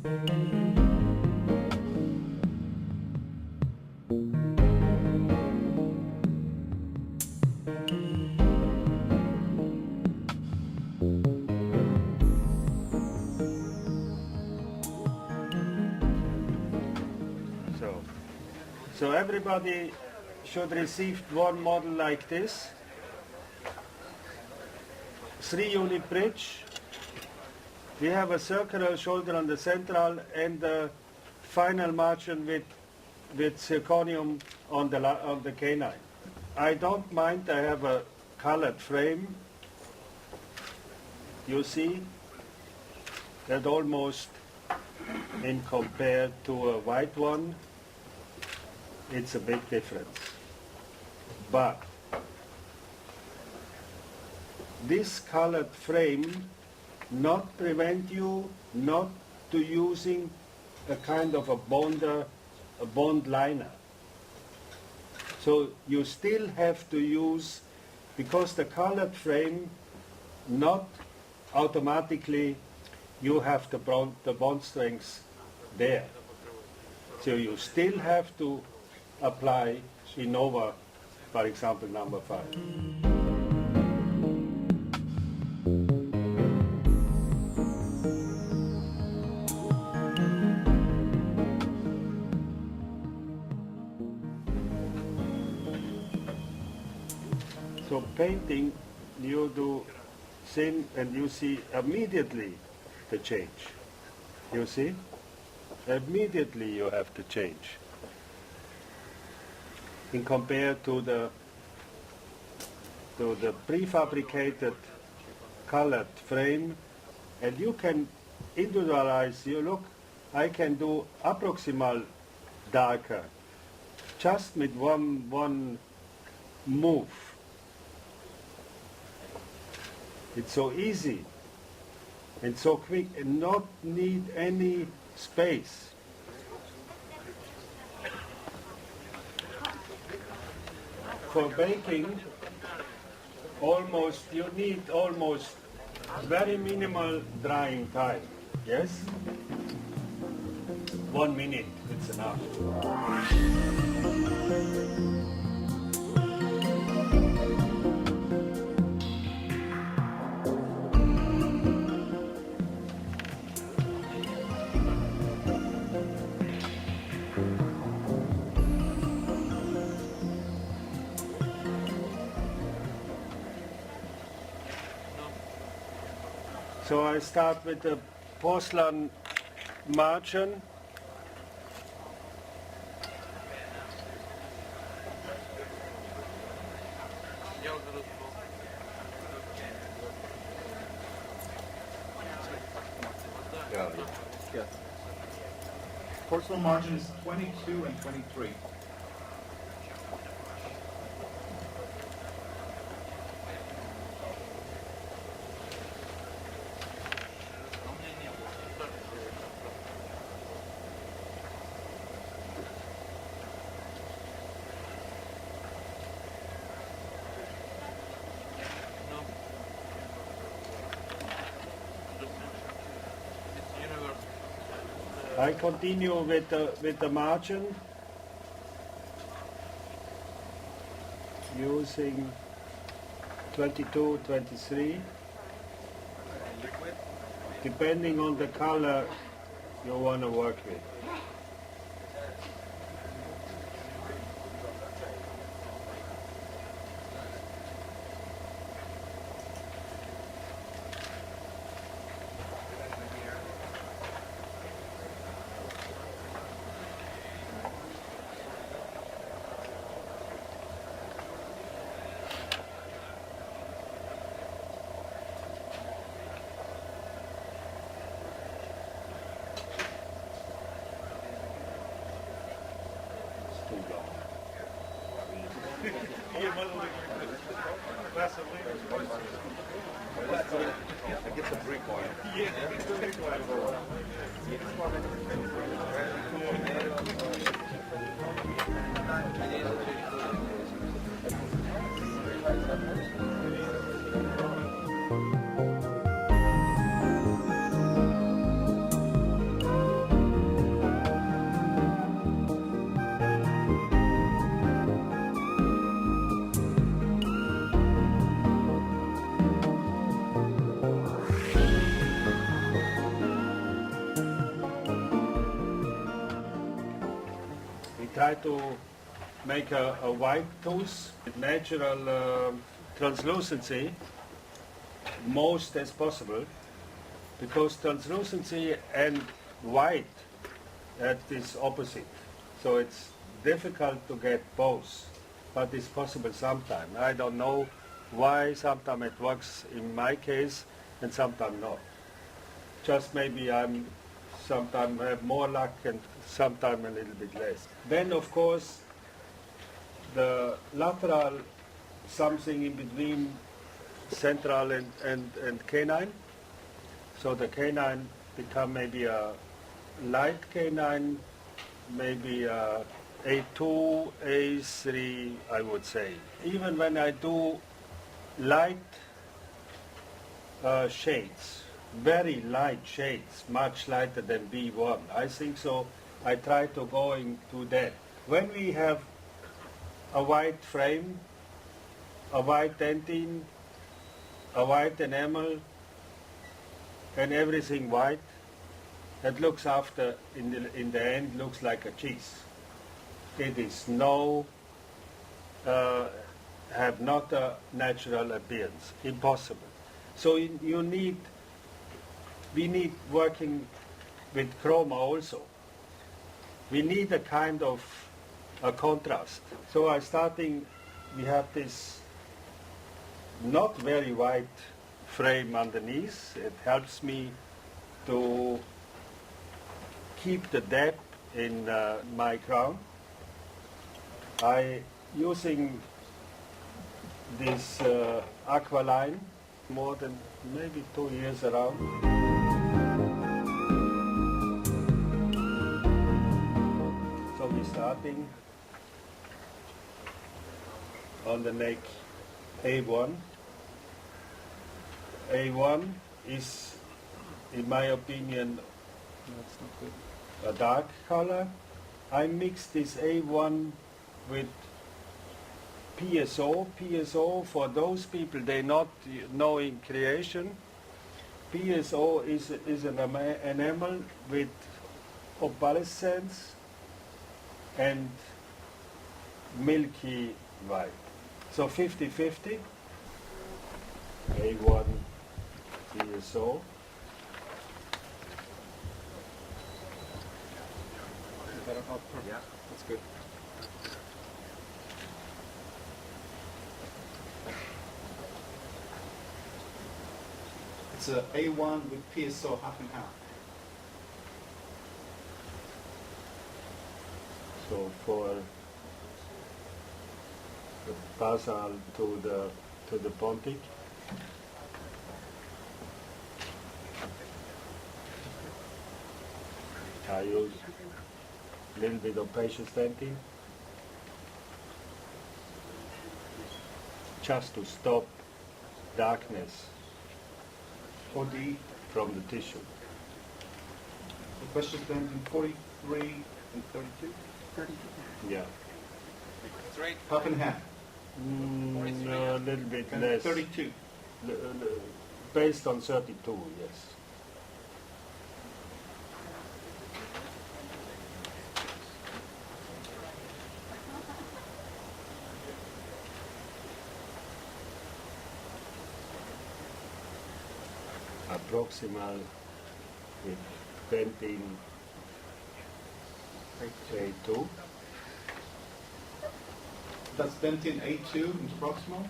So everybody should receive one model like this. 3-unit bridge. We have a circular shoulder on the central and the final margin with zirconium on the canine. I don't mind, I have a colored frame. You see that almost in compared to a white one, it's a big difference. But this colored frame not prevent you not to using a kind of a bond liner. So you still have to use, because the colored frame not automatically you have the bond strength there. So you still have to apply Innova, for example, number 5. So painting, you do thin and you see immediately the change. You see? Immediately you have to change. In compared to the prefabricated colored frame, and you can individualize. You look, I can do approximal darker, just with one move. It's so easy and so quick, and not need any space. For baking, you need almost very minimal drying time. Yes? 1 minute, it's enough. So I start with the porcelain margin. Yes. Porcelain margins 22 and 23. I continue with the margin using 22, 23, depending on the color you want to work with. Get the brick on it. try to make a white tooth with natural translucency, most as possible, because translucency and white that is opposite. So it's difficult to get both, but it's possible sometimes. I don't know why sometimes it works in my case and sometimes not. Just maybe I'm sometimes have more luck and sometimes a little bit less. Then of course the lateral, something in between central and canine. So the canine become maybe a light canine, maybe a A2, A3, I would say. Even when I do light shades, very light shades, much lighter than B1, I think so, I try to go into that. When we have a white frame, a white dentine, a white enamel, and everything white, that looks after, in the end, looks like a cheese. It is no, have not a natural appearance, impossible. So we need working with chroma also. We need a kind of a contrast. So we have this not very white frame underneath. It helps me to keep the depth in my crown. I using this Aqualine more than maybe 2 years around. So we're starting on the neck A1. A1 is, in my opinion, a dark color. I mix this A1 with PSO. PSO, for those people they not knowing creation, PSO is an enamel with opalescence and milky white. So 50-50, A1 PSO. Yeah, that's good. It's a A1 with PSO half and half. So for the basal to the pontic, I use a little bit of patience denting just to stop darkness from the tissue. The question is then in 43 and 32? 32. Yeah. Half and half. A little bit And less. 32. Based on 32, yes. Proximal with dentin A2. That's dentin A2 into proximal?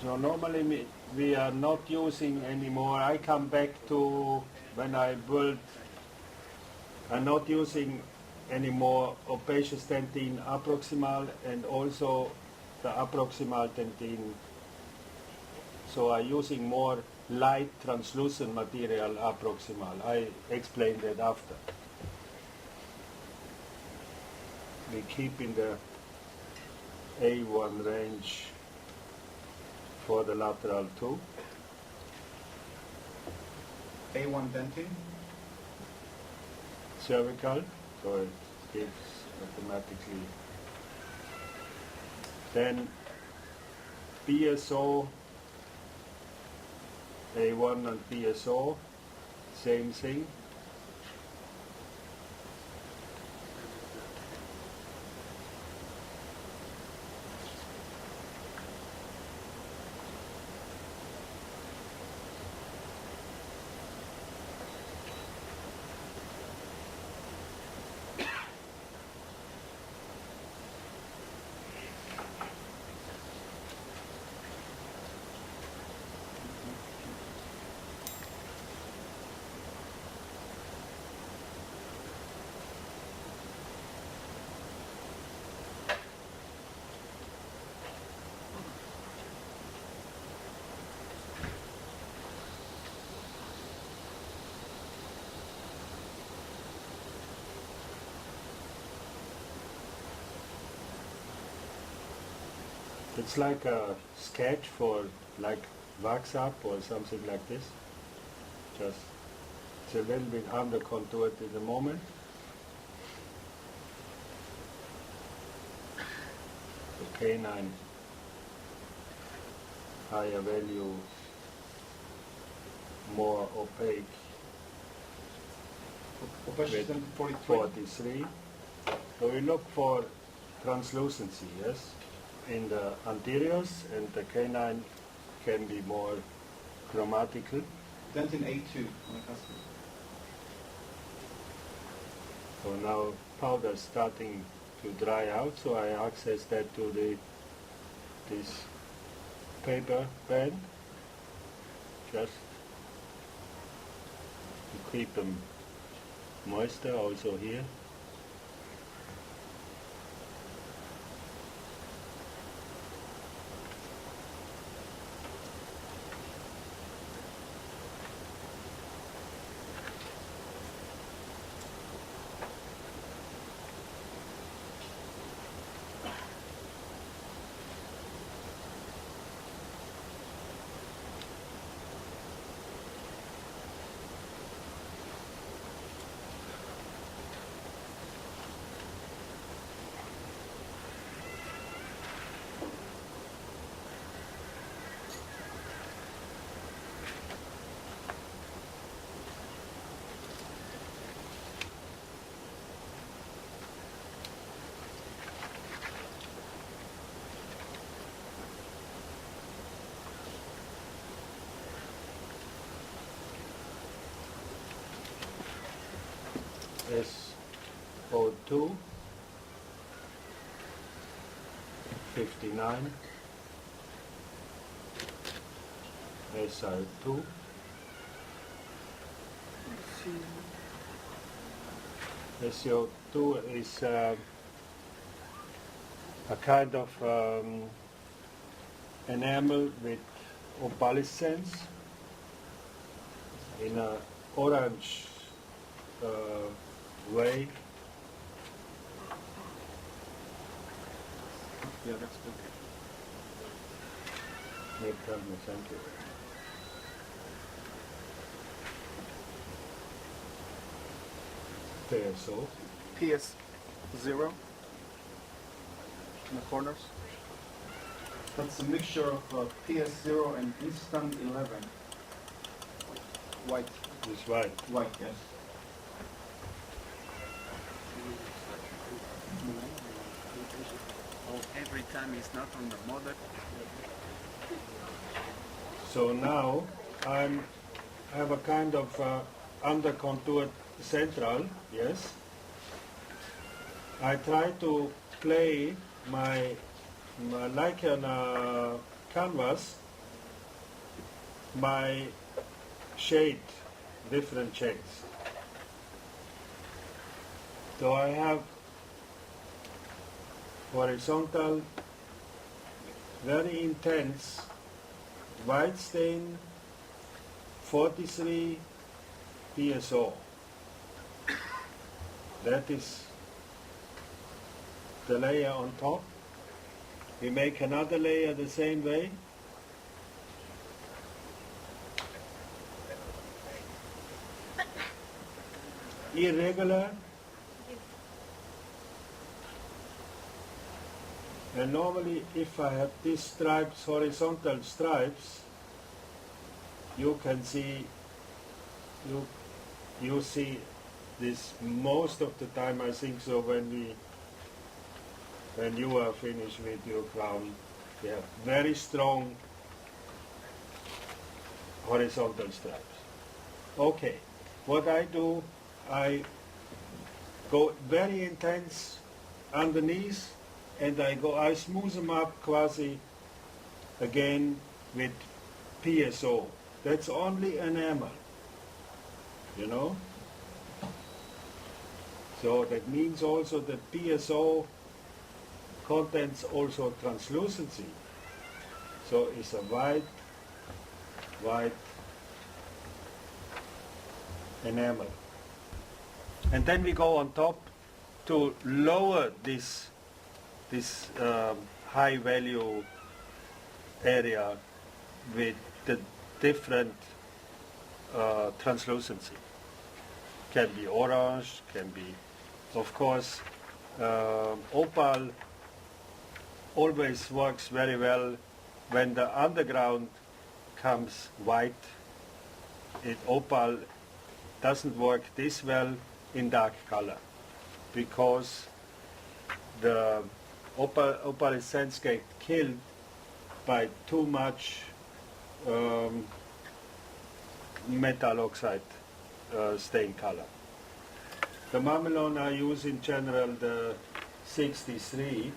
So normally we are not using anymore. I come back to when I build, I'm not using anymore opacious dentin approximal and also the approximal dentin. So I'm using more light translucent material approximal. I explained that after. We keep in the A1 range for the lateral too. A1 dentin? Cervical, so it gives automatically. Then PSO, A1 and PSO, same thing. It's like a sketch for like wax up or something like this. Just it's a little bit under contoured at the moment. The canine higher value, more opaque. Question With 43. 43. So we look for translucency, yes, in the anteriors, and the canine can be more chromatical. Dentin A2 on the customer. So now powder is starting to dry out, so I access that to this paper band, just to keep them moisture also here. SO2 59 SR2 SO2 is a kind of enamel with opalescence in a orange way. Yeah, that's good. Thank you. PSO. PS0 in the corners. That's a mixture of PS0 and Instant 11. White. This white. White, yes. Every time it's not on the model. So now I have a kind of under contoured central, yes. I try to play my like on canvas, my shade, different shades. So I have horizontal, very intense white stain, 43 PSO. That is the layer on top. We make another layer the same way. Irregular. And normally if I have these stripes, horizontal stripes, you can see, you see this most of the time, I think so, when you are finished with your crown, you have very strong horizontal stripes. Okay, what I do, I go very intense underneath, and I smooth them up quasi again with PSO. That's only enamel, you know. So that means also that PSO contains also translucency. So it's a white enamel. And then we go on top to lower this high value area with the different translucency. Can be orange, can be, of course, opal always works very well when the underground comes white. Opal doesn't work this well in dark color because the opalescence get killed by too much metal oxide stain color. The mamelon I use in general the 63.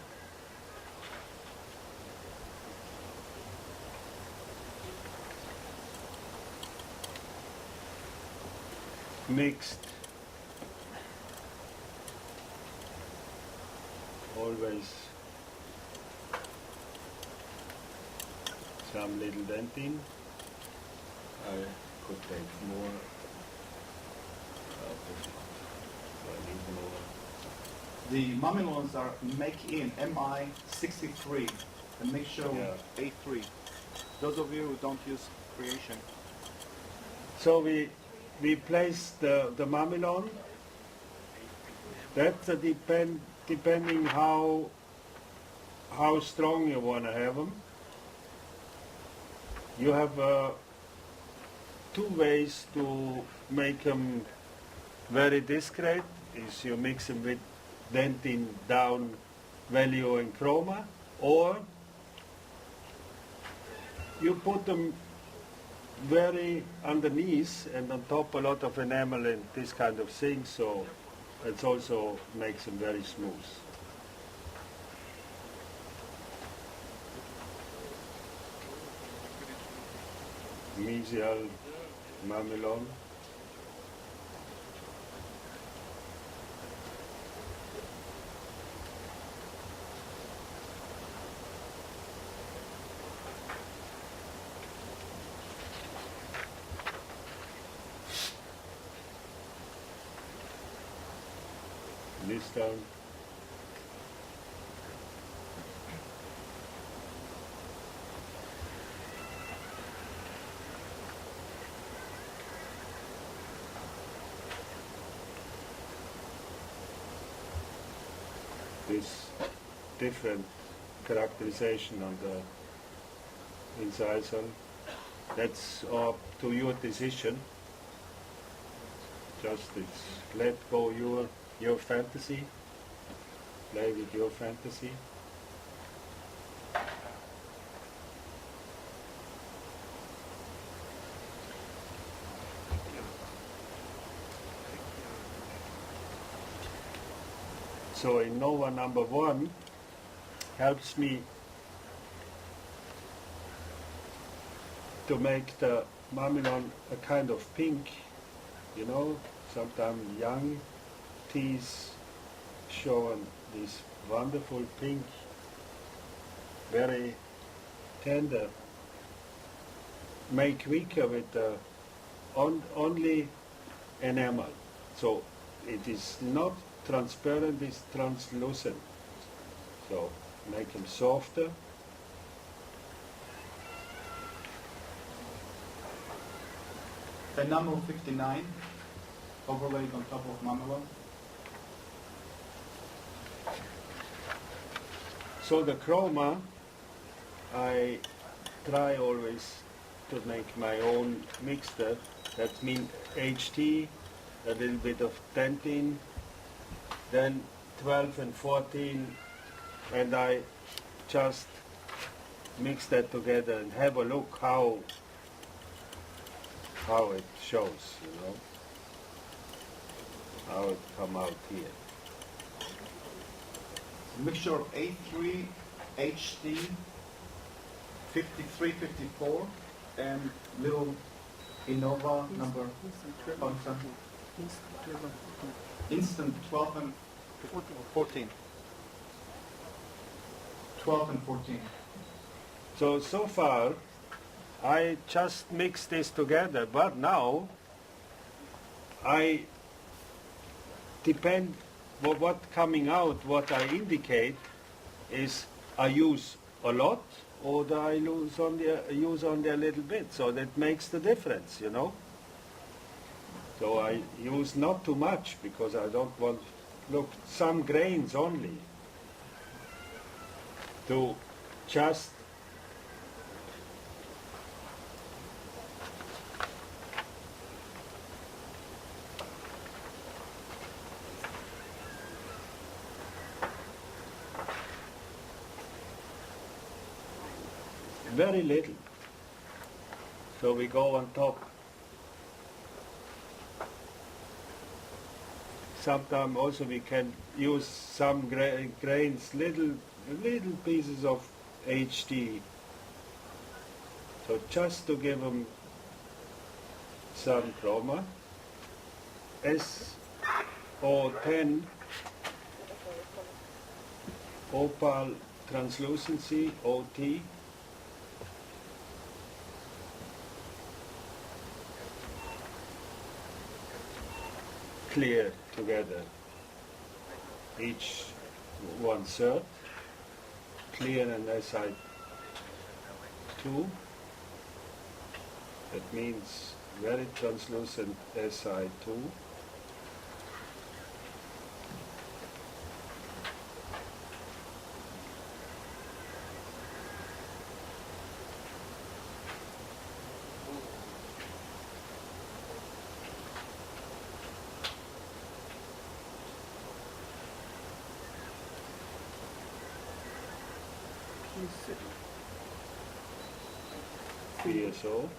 Mixed, always some little dentin. I could take more. I need more. The mamelons are make in MI63, a mixture Yeah. A3. Those of you who don't use creation. So we place the mamelon. That's depending how strong you want to have them. You have two ways to make them very discreet. Is you mix them with dentin down value and chroma, or you put them very underneath and on top a lot of enamel and this kind of thing, so it also makes them very smooth. Mesial mamelon. This down. This different characterization on the incisal. That's up to your decision. Just let go your fantasy. Play with your fantasy. So Innova number 1 helps me to make the mamelon a kind of pink, you know, sometimes young teeth showing this wonderful pink, very tender, make weaker with the only enamel. So it is not transparent, it's translucent. So make them softer. Enamel 59 overlaid on top of mamelon. So the chroma, I try always to make my own mixture. That means HT, a little bit of dentin, then 12 and 14, and I just mix that together and have a look how it shows, you know, how it come out here. Mixture of A3, HD, 53, 54, and little Innova number instant 12 and 14. 12 and 14. So far, I just mix this together, but now I depend what coming out, what I indicate is I use a lot or I use only a little bit. So that makes the difference, you know. So I use not too much because I don't want, look, some grains only to just very little. So we go on top. Sometimes also we can use some grains, little pieces of HD. So just to give them some chroma. SO10 opal translucency, OT. Clear together, each 1/3, clear and Si2, that means very translucent Si2, PSO,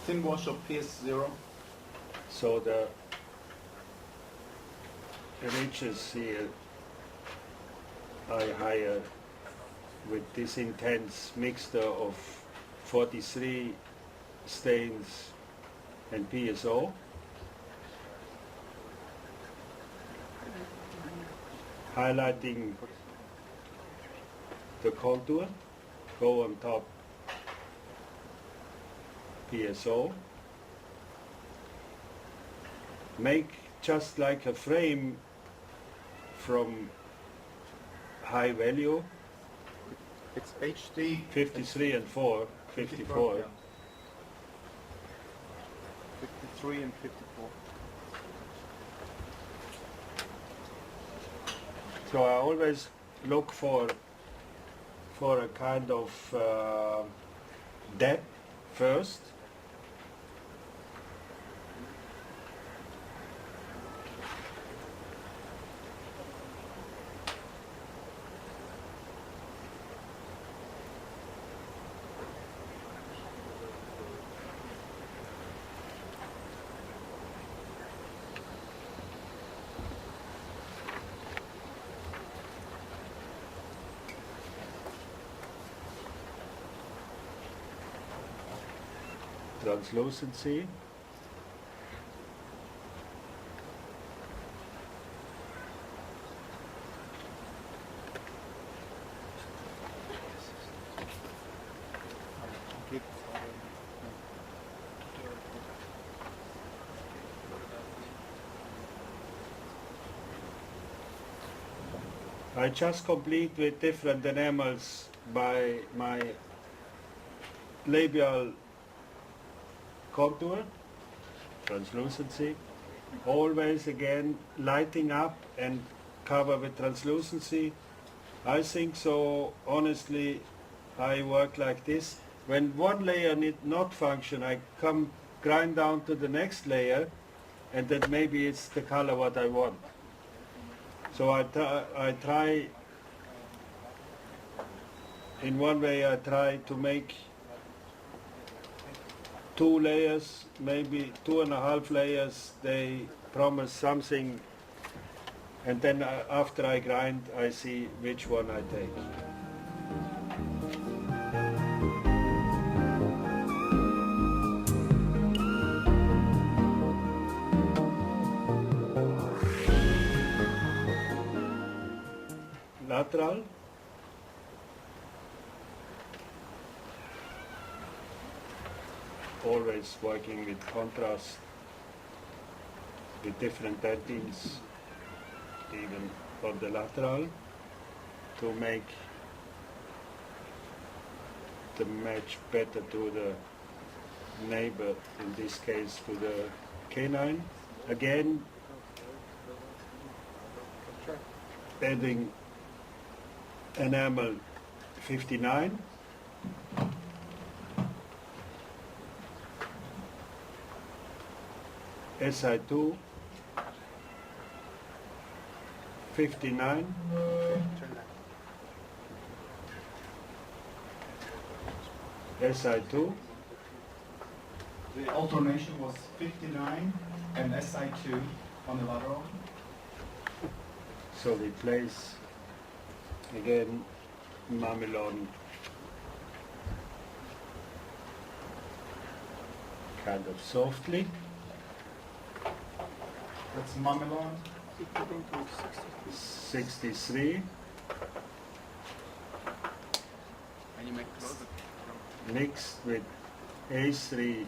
Thin wash of PS0. so the ridges here are higher with this intense mixture of 43 stains and PSO. Highlighting the contour, go on top PSO. Make just like a frame from high value, It's HD 53 and 4, 54. yeah. 53 and 54. So I always look for a kind of depth first. Translucency. I just complete with different enamels by my labial contour, translucency, always again lighting up and cover with translucency. I think so, honestly, I work like this. When one layer need not function, I come grind down to the next layer, and then maybe it's the color what I want. So I try, in one way I try to make 2 layers, maybe 2.5 layers, they promise something, and then after I grind, I see which one I take. Lateral. Always working with contrast, with different dentines, even on the lateral to make the match better to the neighbor, in this case to the canine. Again, adding enamel 59. SI2 59. SI2 The alternation was 59 and SI2 on the lateral. so we place again mamelon kind of softly. That's mamelon. 63 And you make close mixed with A3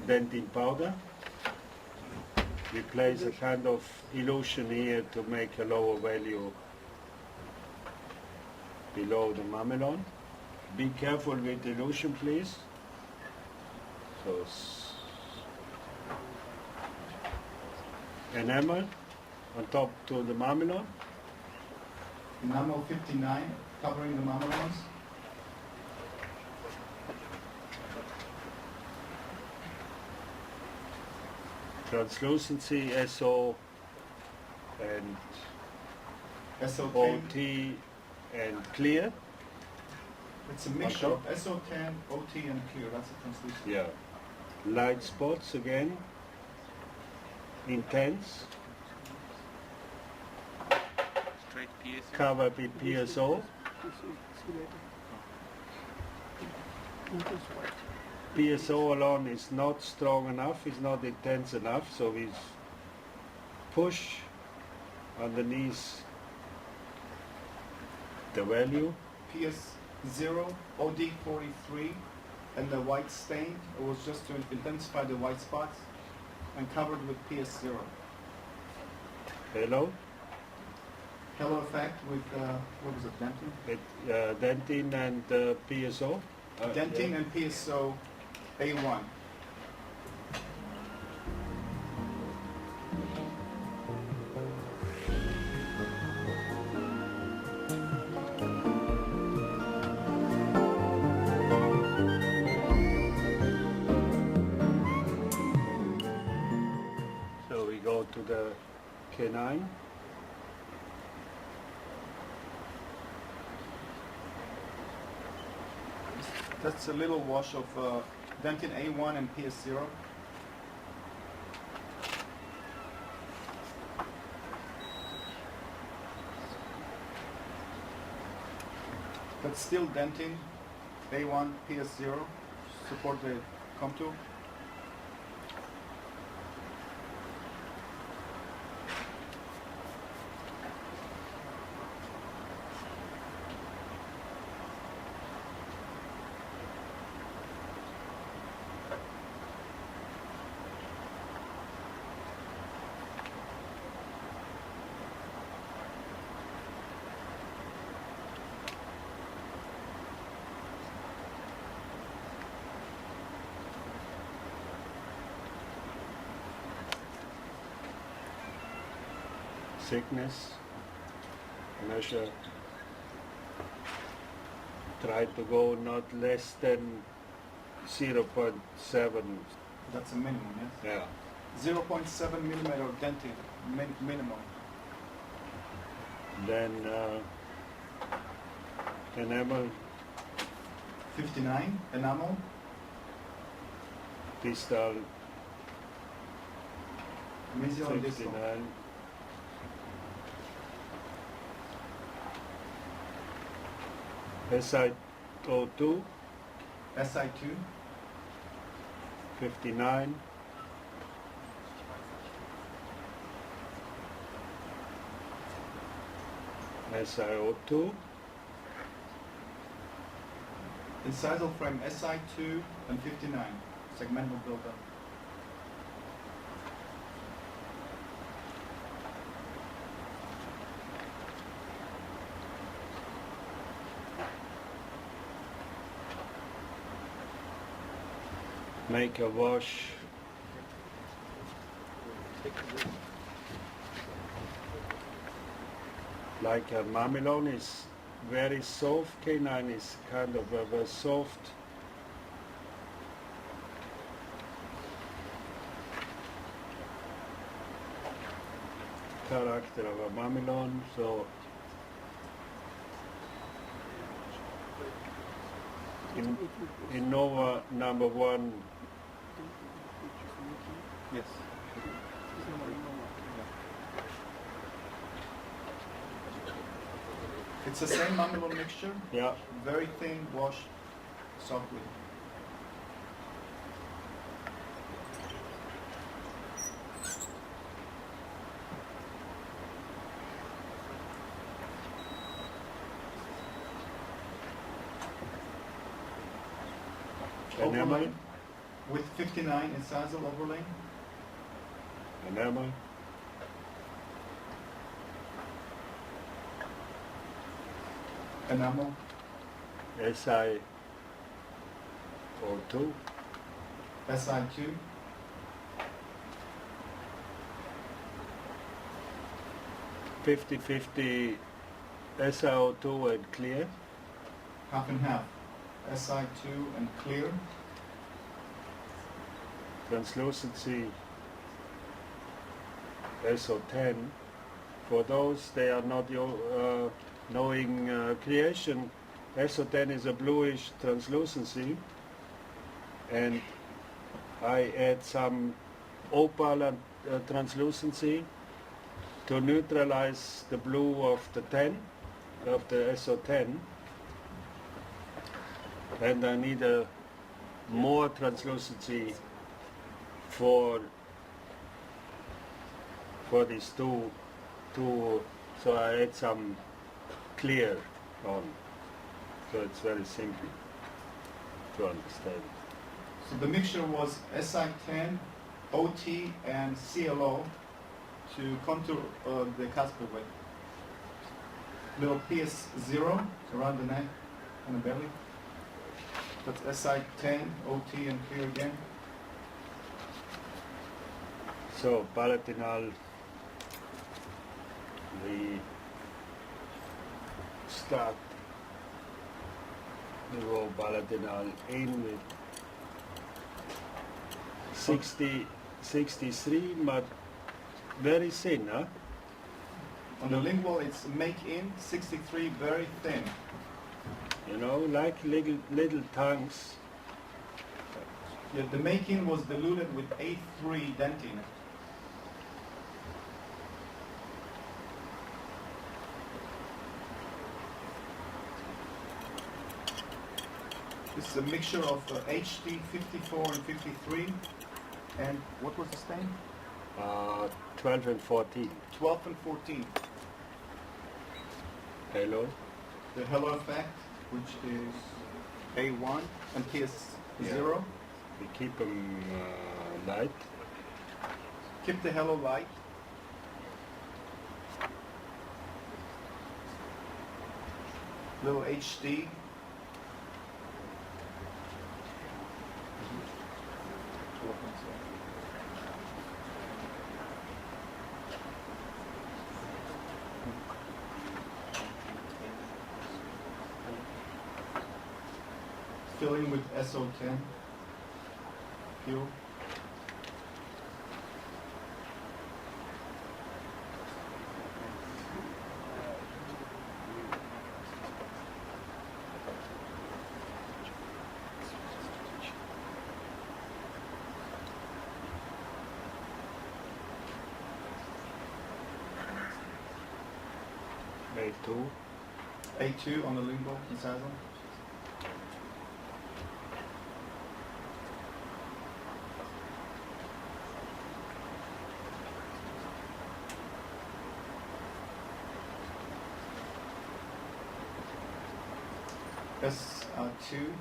dentin powder. We place a kind of illusion here to make a lower value below the mamelon. Be careful with illusion, please. So enamel on top to the mamelon. Enamel 59, covering the mamelons. Translucency, SO and SO10. OT and clear. It's a mixture of SO10, OT, and clear. That's a translucent. Yeah. Light spots again. Intense. straight PSU. Cover with PSO. PSO alone is not strong enough, it's not intense enough, so we push underneath the value. PS0, OD43, and the white stain. It was just to intensify the white spots and covered with PS0. Hello. Halo effect with, what was it, dentin? With dentin and PSO. Dentin and PSO A1. So we go to the canine. That's a little wash of dentin A1 and PS0. That's still dentin A1, PS0. Support the contour. Thickness, measure, try to go not less than 0.7, That's a minimum, yes? yeah. 0.7 millimeter of dentin, minimum. Then enamel, 59, enamel. distal, Mesial and distal. 59, SI02, SI2, 59, SI02, incisal frame SI2 and 59, segmental buildup. make a wash. Like a mamelon is very soft, canine is kind of a soft. Character of a mamelon, so in Nova number 1, Yes. It's the same mamelon mixture, yeah, very thin, washed softly. enamel, Overlay with 59 incisal overlay. enamel, Enamel, SiO2, Si2, 50-50 SiO2 and clear, half and half. Si2 and clear, translucency SO10. For those they are not knowing creation, SO10 is a bluish translucency, and I add some opal and translucency to neutralize the blue of the SO10, and I need a more translucency for these two, so I add some clear on, so it's very simple to understand. so the mixture was Si10, OT and CLO to contour the casper with. Little PS0 around the neck and the belly. That's Si10, OT and clear again. So palatinal, we start the raw palatinal in with 63, but very thin, huh? On the lingual it's make in 63, very thin. You know, like little tongues. Yeah, the make in was diluted with A3 dentin. This is a mixture of HT 54 and 53, and what was the stain? 12 and 14. 12 and 14. Halo. The halo effect, which is A1 and PS0. We keep them light. Keep the halo light. Little HD. Filling with SO10, pure. A2. A2 on the lingual incisal. S2.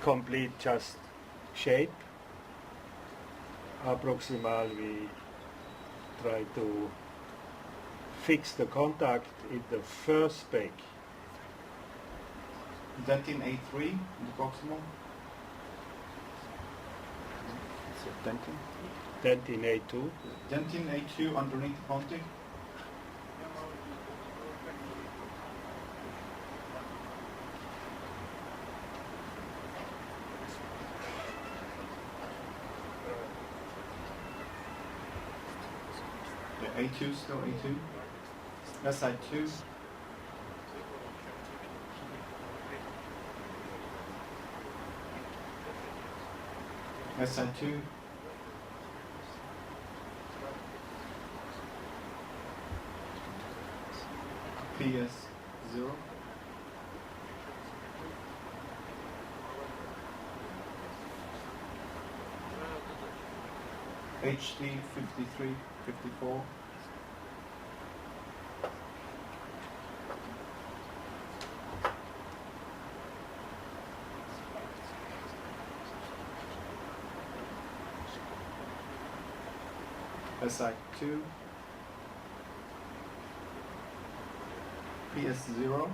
complete just shape. Approximal we try to fix the contact in the first spec. Dentin A3 in the proximal. So dentin. Dentin A2. Dentin A2 underneath the pontic. The A2 still A2. SI2. SI2. PS0. HD 53, 54. SI2, PS0,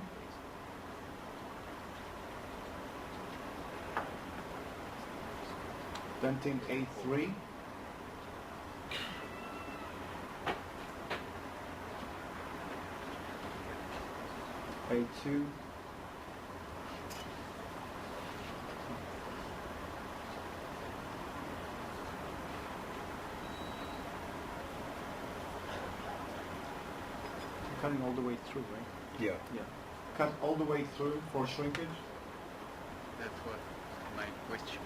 Dentin A3, A2, Cutting all the way through, right? Yeah. yeah, cut all the way through for shrinkage. That's what my question.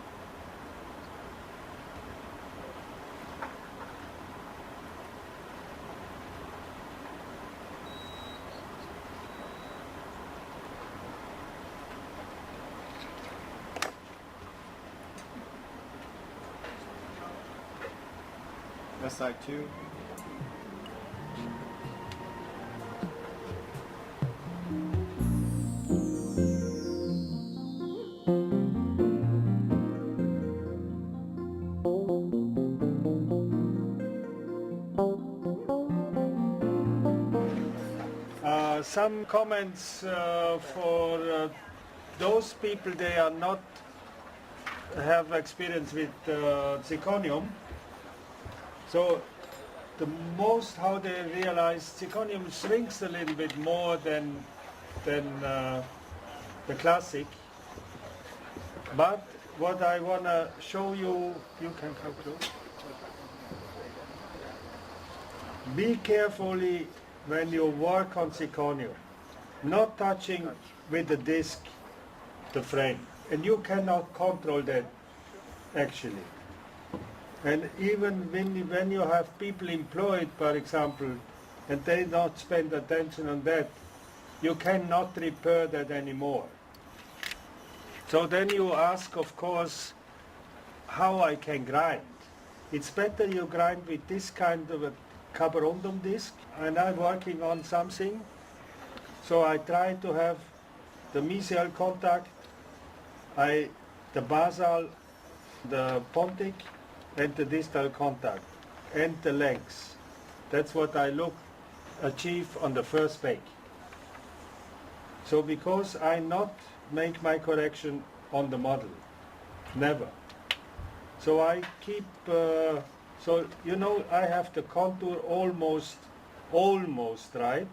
SI2. Some comments for those people they are not have experience with zirconium. So the most how they realize zirconium shrinks a little bit more than the classic. But what I want to show you, you can come close. Be carefully when you work on zirconium, not touching with the disc the frame. And you cannot control that actually. And even when you have people employed, for example, and they don't spend attention on that, you cannot repair that anymore. So then you ask, of course, how I can grind. It's better you grind with this kind of a carborundum disc, and I'm working on something, so I try to have the mesial contact, the basal, the pontic, and the distal contact, and the lengths. That's what I achieve on the first bake. So because I not make my correction on the model, never. So I keep, so you know I have the contour almost right.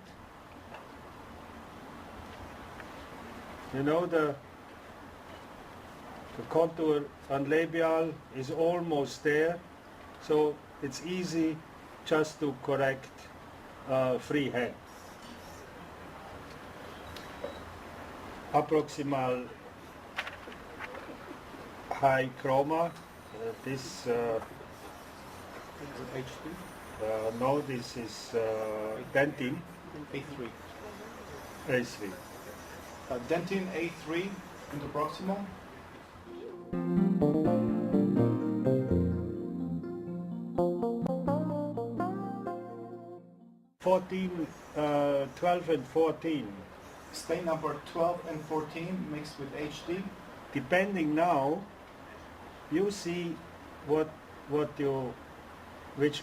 You know the contour on labial is almost there, so it's easy just to correct freehand. Approximal high chroma, this HD? no, this is Dentin A3. A3. Dentin A3 in the proximal. 12 and 14. Stain number 12 and 14 mixed with HD. depending now, you see which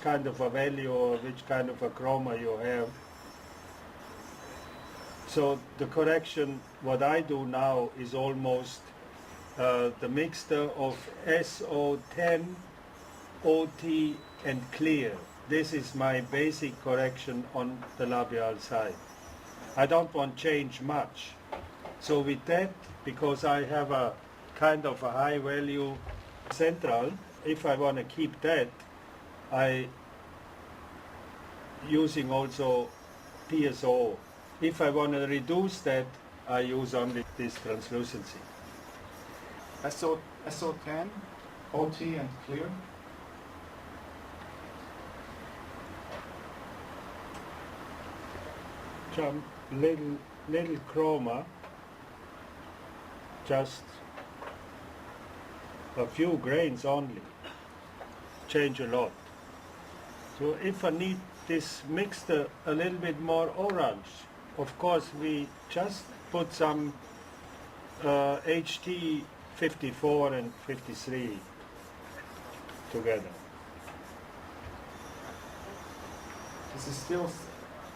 kind of a value or which kind of a chroma you have. So the correction, what I do now is almost the mixture of SO10, OT and clear. This is my basic correction on the labial side. I don't want to change much. So with that, because I have a kind of a high value central, if I want to keep that, I using also PSO. If I want to reduce that, I use only this translucency. SO10, OT and clear. Some little chroma, just a few grains only, change a lot. So if I need this mixture a little bit more orange, of course we just put some HT 54 and 53 together. This is still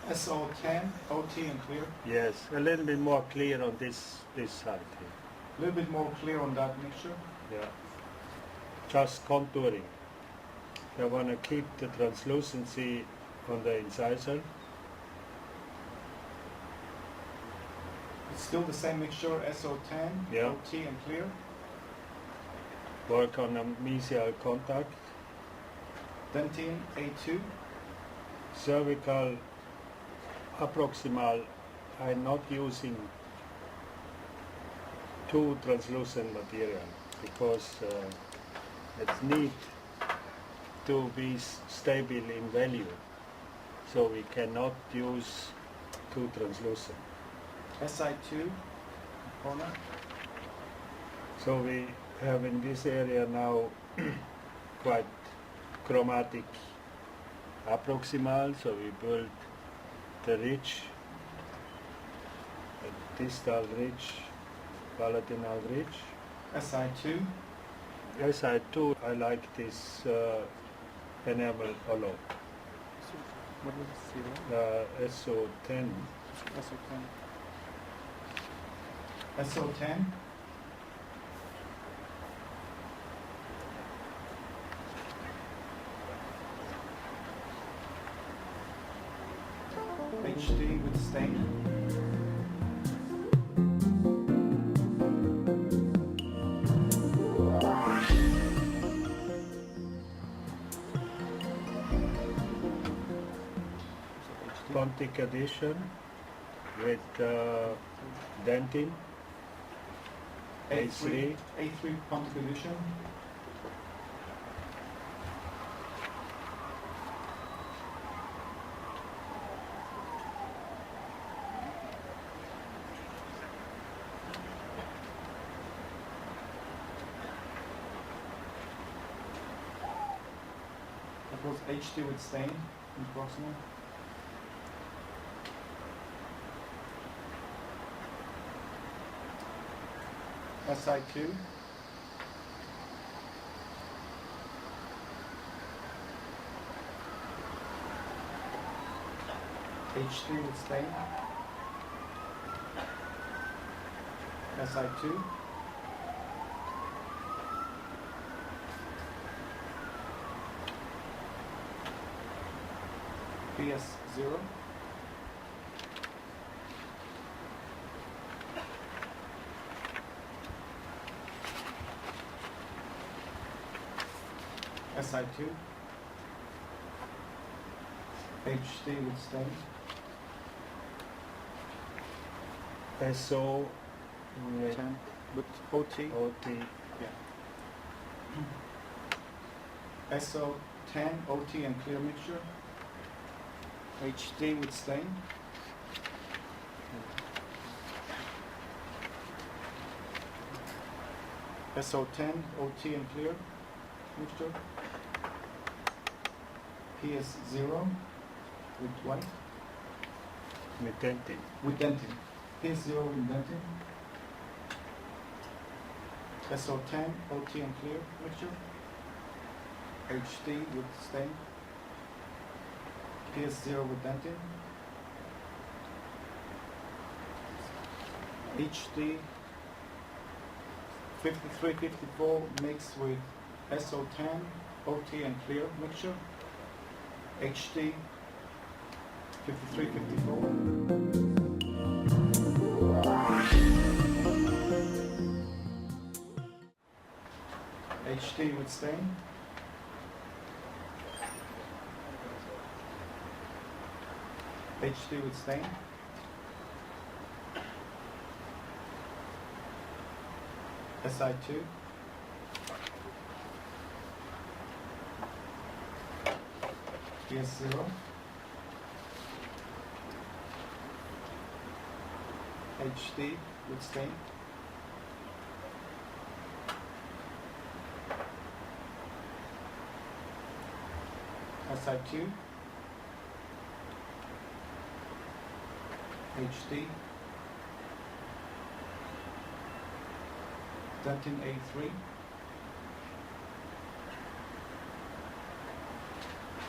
SO10, OT and clear. Yes, a little bit more clear on this side here. A little bit more clear on that mixture. Yeah, just contouring. I want to keep the translucency on the incisor. It's still the same mixture, SO10, Yeah. OT and clear. Work on the mesial contact. Dentine, A2. Cervical approximal, I'm not using too translucent material because it needs to be stable in value. So we cannot use too translucent. SI2, corner. So we have in this area now quite chromatic approximal, so we build the ridge, the distal ridge, palatinal ridge. SI2, SI2, I like this enamel a lot. What was it? SO10, SO10, HD with stain. Pontic addition with dentin, A3. A3 Pontic addition. That was H2 with stain in proximal. SI2. H3 with stain. SI2. PS0. SI2. HD with stain. SO with 10 with OT. OT. SO10, OT and clear mixture. HD with stain. SO10, OT and clear mixture. PS0 with white. With dentin. With dentin. PS0 with dentin. SO10, OT and clear mixture. HD with stain. PS0 with dentin. HD 5354 mixed with SO10, OT and clear mixture. HD 5354. HD with stain. HD with stain. SI2. PS0. HD with stain. SI2. HD. Dentin A3.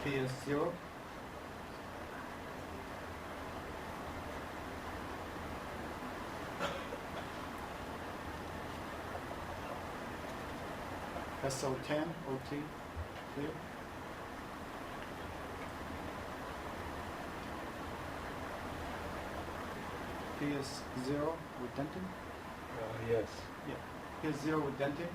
PS0. SO10, OT, clear. PS0 with dentin. Yes. Yeah. PS0 with dentin.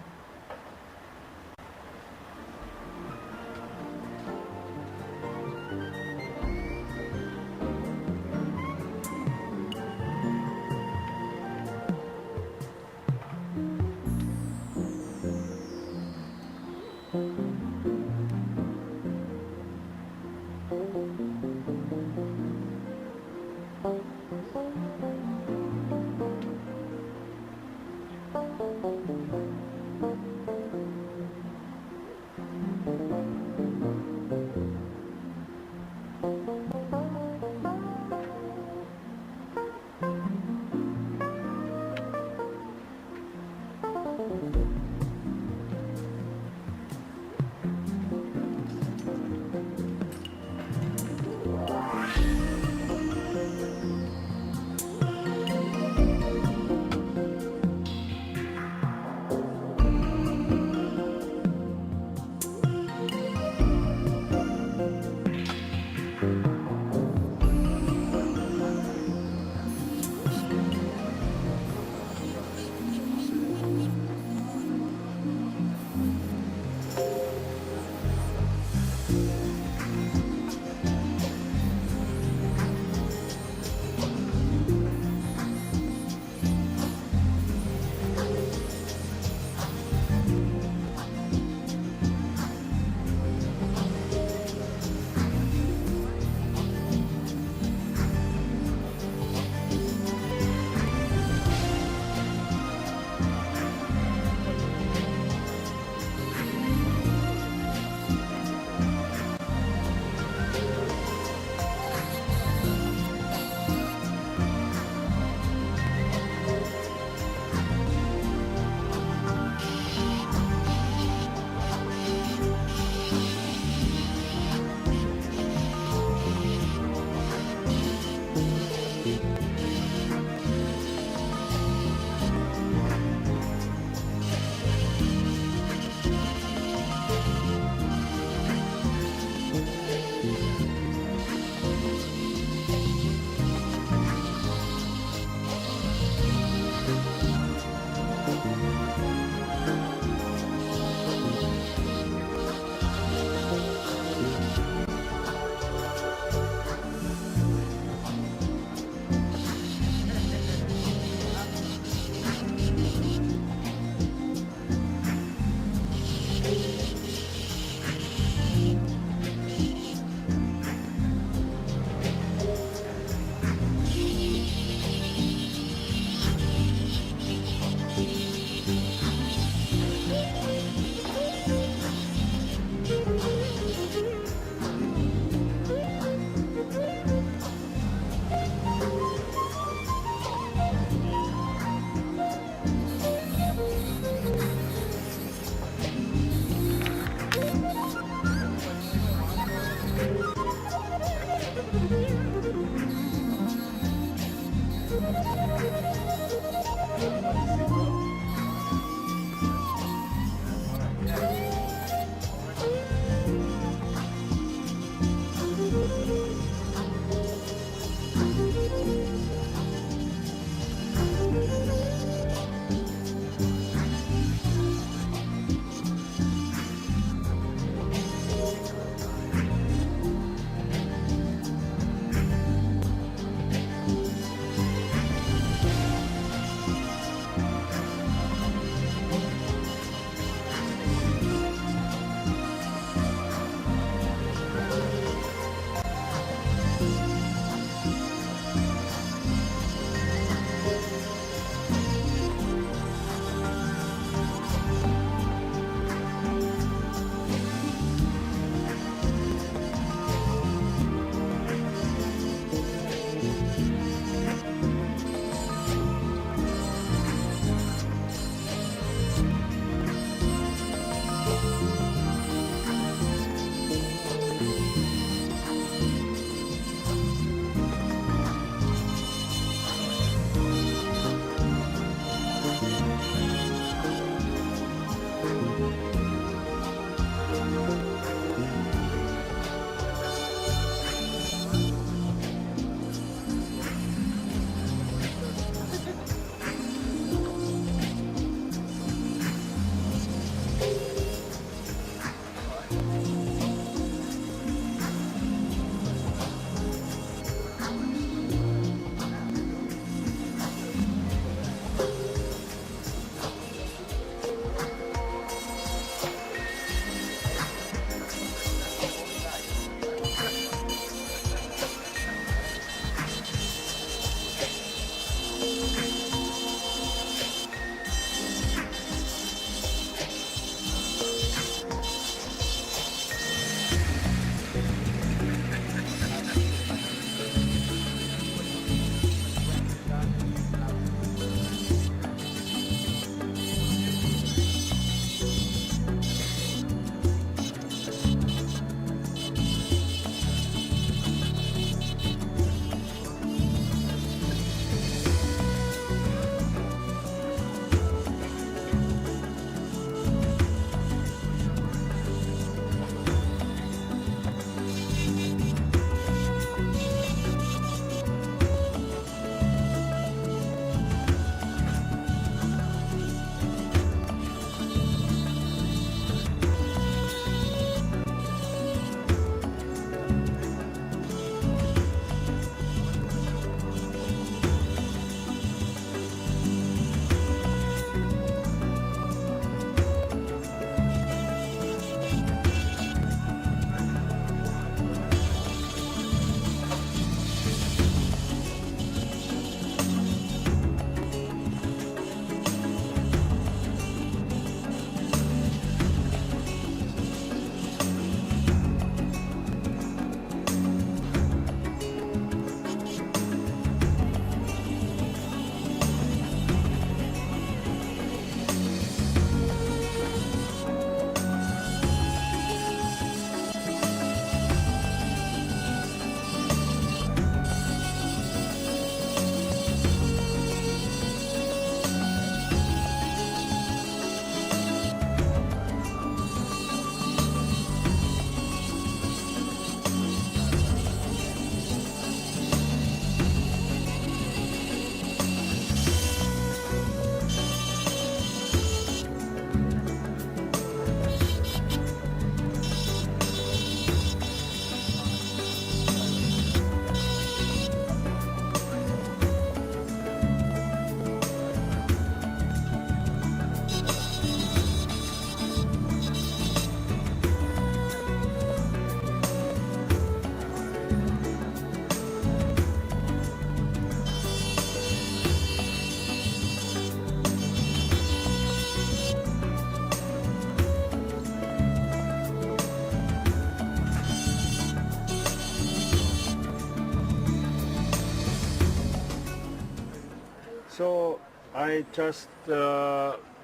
I just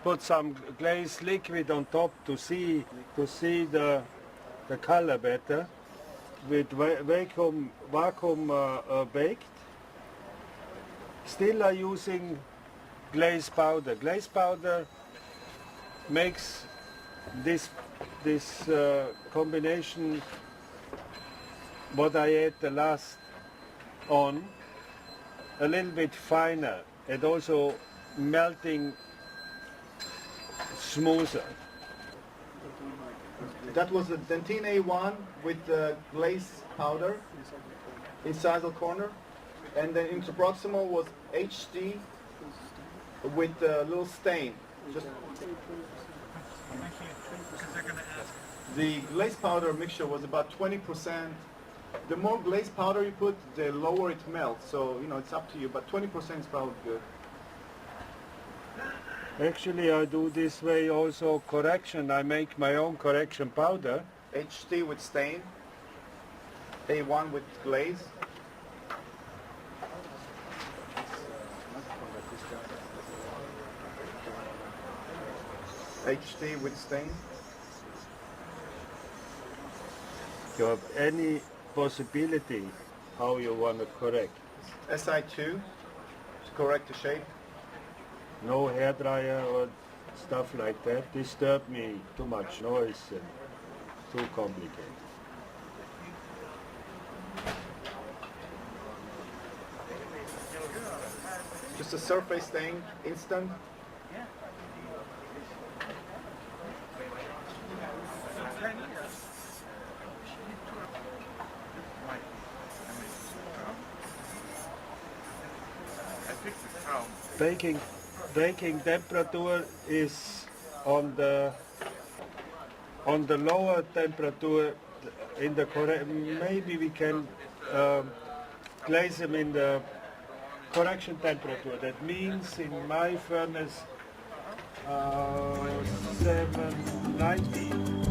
put some glaze liquid on top to see the color better with vacuum baked. Still are using glaze powder. Glaze powder makes this combination what I ate the last on a little bit finer and also melting smoother. That was the Dentine A1 with the glaze powder inside the corner, and then into proximal was HD with a little stain. The glaze powder mixture was about 20%. The more glaze powder you put, the lower it melts. So, you know, it's up to you, but 20% is probably good. Actually, I do this way also correction. I make my own correction powder. HD with stain, A1 with glaze. HD with stain. You have any possibility how you want to correct. SI2 to correct the shape. No hair dryer or stuff like that. Disturb me too much noise and too complicated. Just a surface stain, instant. Baking temperature is on the lower temperature in the correct. Maybe we can glaze them in the correction temperature. That means in my furnace 790.